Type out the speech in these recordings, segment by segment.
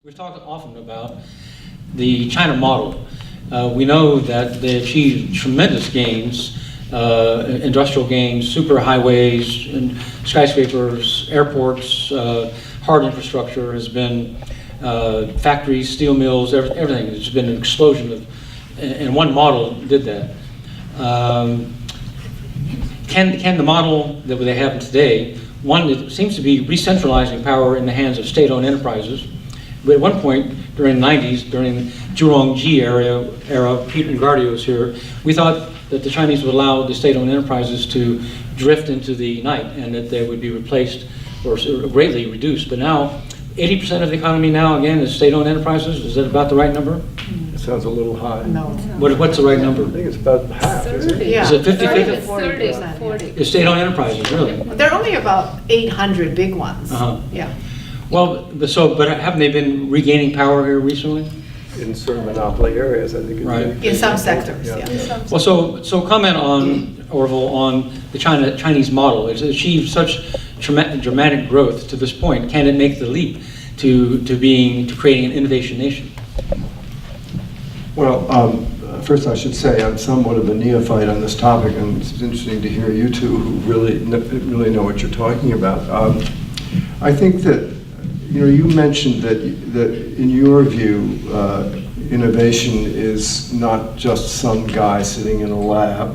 We've talked often about the China model. We know that they achieved tremendous gains, industrial gains, super highways, and skyscrapers, airports, hard infrastructure has been factories, steel mills, everything. It's been an explosion of, and one model did that. Can the model that they have today, one, it seems to be re-centralizing power in the hands of state-owned enterprises. But at one point during the 90s, during the Zhurongji era, Peter and Gardio was here, we thought that the Chinese would allow the state-owned enterprises to drift into the night and that they would be replaced or greatly reduced. But now, 80% of the economy now, again, is state-owned enterprises. Is that about the right number? It sounds a little high. No. What's the right number? I think it's about half, isn't it? Yeah. Is it 50-50? 40%. 40. It's state-owned enterprises, really. There are only about 800 big ones. Yeah. Well, but haven't they been regaining power here recently? In certain monopoly areas, I think. Right. In some sectors, yeah. Well, so comment on, Orville, on the Chinese model. It's achieved such dramatic growth to this point. Can it make the leap to creating an innovation nation? Well, first I should say I'm somewhat of a neophyte on this topic, and it's interesting to hear you two who really know what you're talking about. I think that you mentioned that in your view, innovation is not just some guy sitting in a lab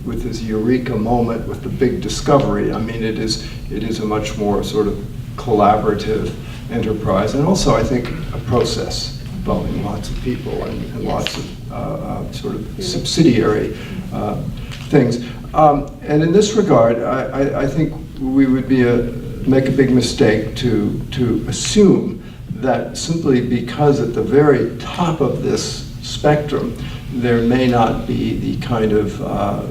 with his eureka moment with the big discovery. I mean, it is a much more sort of collaborative enterprise, and also I think a process involving lots of people and lots of sort of subsidiary things. And in this regard, I think we would make a big mistake to assume that simply because at the very top of this spectrum there may not be the kind of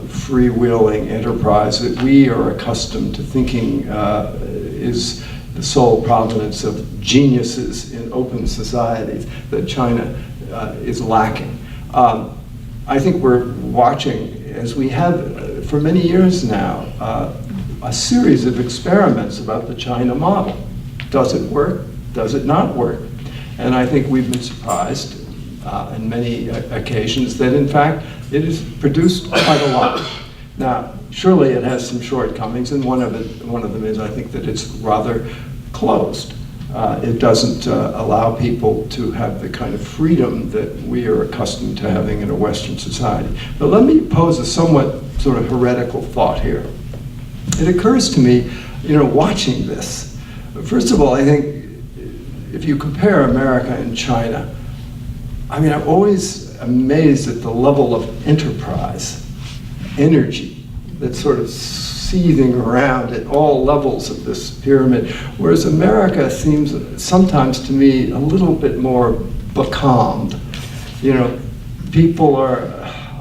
freewheeling enterprise that we are accustomed to thinking is the sole provenance of geniuses in open societies, that China is lacking. I think we're watching, as we have for many years now, a series of experiments about the China model. Does it work? Does it not work? And I think we've been surprised on many occasions that in fact it has produced quite a lot. Now, surely it has some shortcomings, and one of them is I think that it's rather closed. It doesn't allow people to have the kind of freedom that we are accustomed to having in a Western society. But let me pose a somewhat sort of heretical thought here. It occurs to me, watching this, first of all, I think if you compare America and China, I mean, I'm always amazed at the level of enterprise, energy that's sort of seething around at all levels of this pyramid, whereas America seems sometimes to me a little bit more becalmed. People are,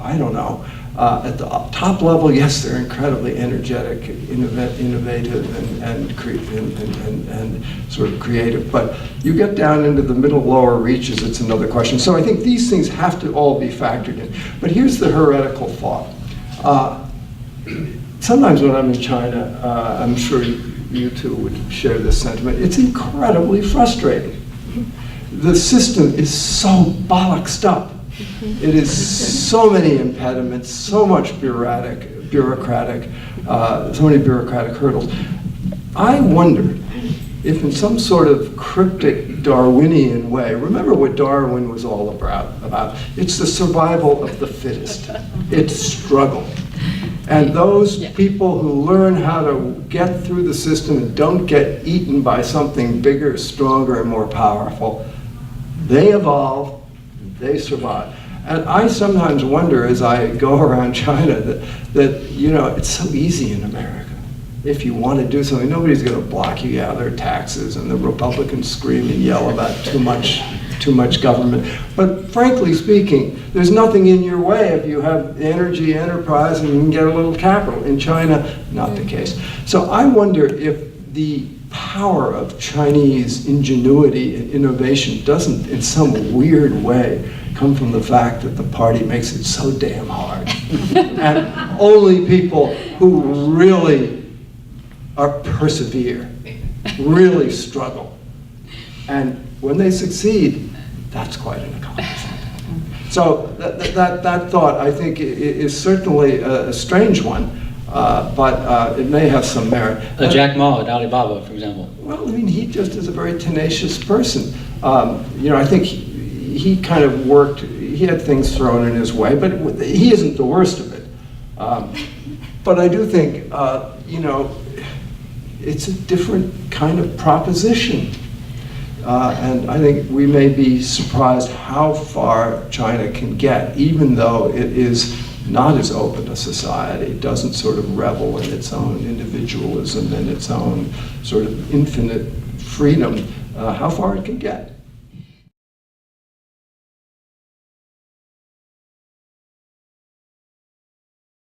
I don't know, at the top level, yes, they're incredibly energetic, innovative, and sort of creative. But you get down into the middle, lower reaches, it's another question. So I think these things have to all be factored in. But here's the heretical thought. Sometimes when I'm in China, I'm sure you two would share this sentiment, it's incredibly frustrating. The system is so bollocksed up. It is so many impediments, so much bureaucratic, so many bureaucratic hurdles. I wonder if in some sort of cryptic Darwinian way, remember what Darwin was all about. It's the survival of the fittest. It's struggle. And those people who learn how to get through the system and don't get eaten by something bigger, stronger, and more powerful, they evolve. They survive. And I sometimes wonder as I go around China that it's so easy in America. If you want to do something, nobody's going to block you out of their taxes, and the Republicans scream and yell about too much government. But frankly speaking, there's nothing in your way if you have energy, enterprise, and you can get a little capital. In China, not the case. So I wonder if the power of Chinese ingenuity and innovation doesn't, in some weird way, come from the fact that the party makes it so damn hard. And only people who really persevere, really struggle, and when they succeed, that's quite an accomplishment. So that thought, I think, is certainly a strange one, but it may have some merit. Jack Ma at Alibaba, for example. Well, I mean, he just is a very tenacious person. I think he kind of worked, he had things thrown in his way, but he isn't the worst of it. But I do think, it's a different kind of proposition. And I think we may be surprised how far China can get, even though it is not as open a society. It doesn't sort of revel in its own individualism and its own sort of infinite freedom, how far it can get.